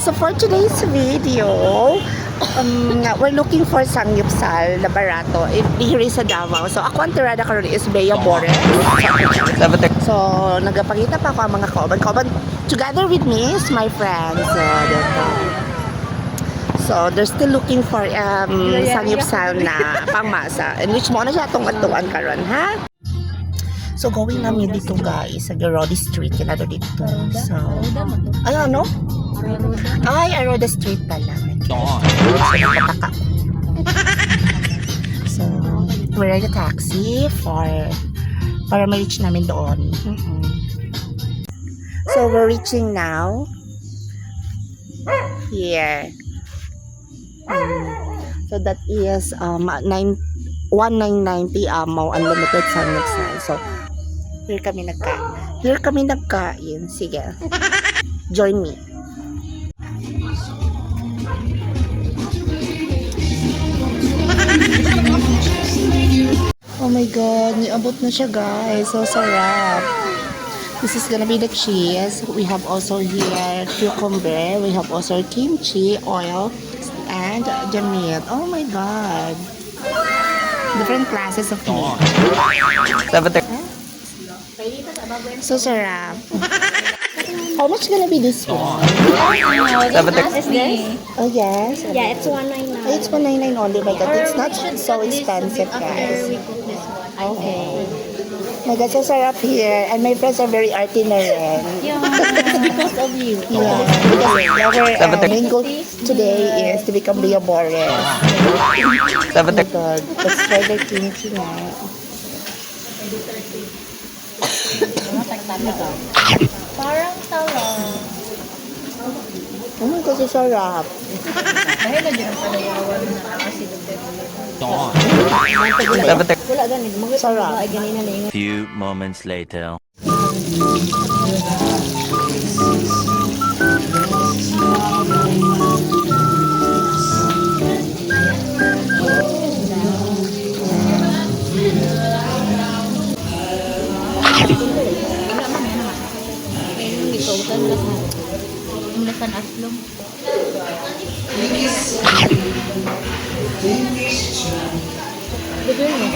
So for today's video, we're looking for Samgyeopsal na barato here sa Davao. So ako ang tirada karon is Bea Bores. So nagapakita pa ako ang mga kauban together with me is my friends. So they're still looking for Samgyeopsal na pangmasa. And which mo na siya itong atuan karon, ha? So going namin dito guys sa Garodi Street, kinado dito. So ay ano? Ay, Aroda Street pala. So we're in a taxi para ma-reach namin doon. So we're reaching now here. So that is 1:99 p.m. unlimited Samgyeopsal. So here kami nagkain. Sige. Join me. Oh my god, niabot na siya guys. So sarap. This is gonna be the cheese. We have also here cucumber. We have also kimchi, oil, and the meat. Oh my god. Different classes of meat. So sarap. How much gonna be this one? Oh yes. Yeah, it's 199. Oh, it's 199 only. My god, it's not so expensive guys. Okay. My god, so sarap here. And my friends are very arty na rin. Yeah, because of you. Yeah, because our main goal today is to become Bea Bores. Oh my god, let's try the kimchi na. Parang talang. Oh my god, so sarap. Dahil na dyan ang palayawan na kasi wala ganit. Mga Sarap. ay ganina na yung Few moments later. ikautan lasan aslong. Betul mo?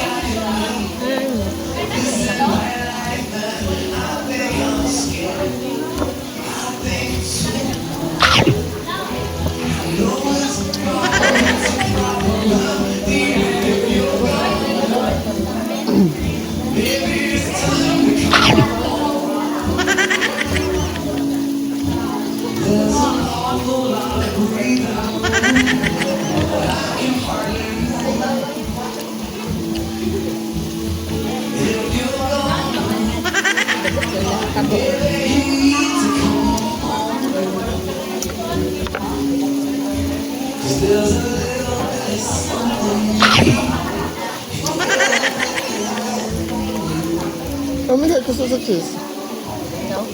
Oh my god, gusto sa cheese. No?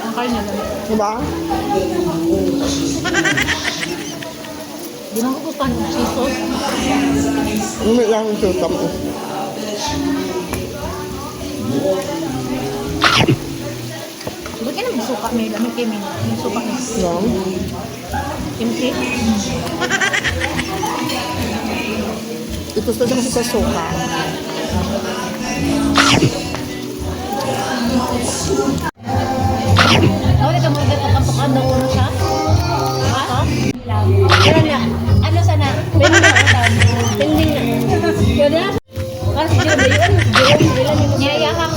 Ang karne lang. Diba? Di mo ko gusto ng cheese sauce. Umit lang yung suka mo. Ba't ka naman suka may lamig kayo may suka may No? kimchi? Ito sa suka. Wala ka mga gatapapakan na ulo siya? Ha? Pero na, ano sana? Pending na utan. Pending na. Pwede na? Kasi dito ba yun? Ilan yung niyayakak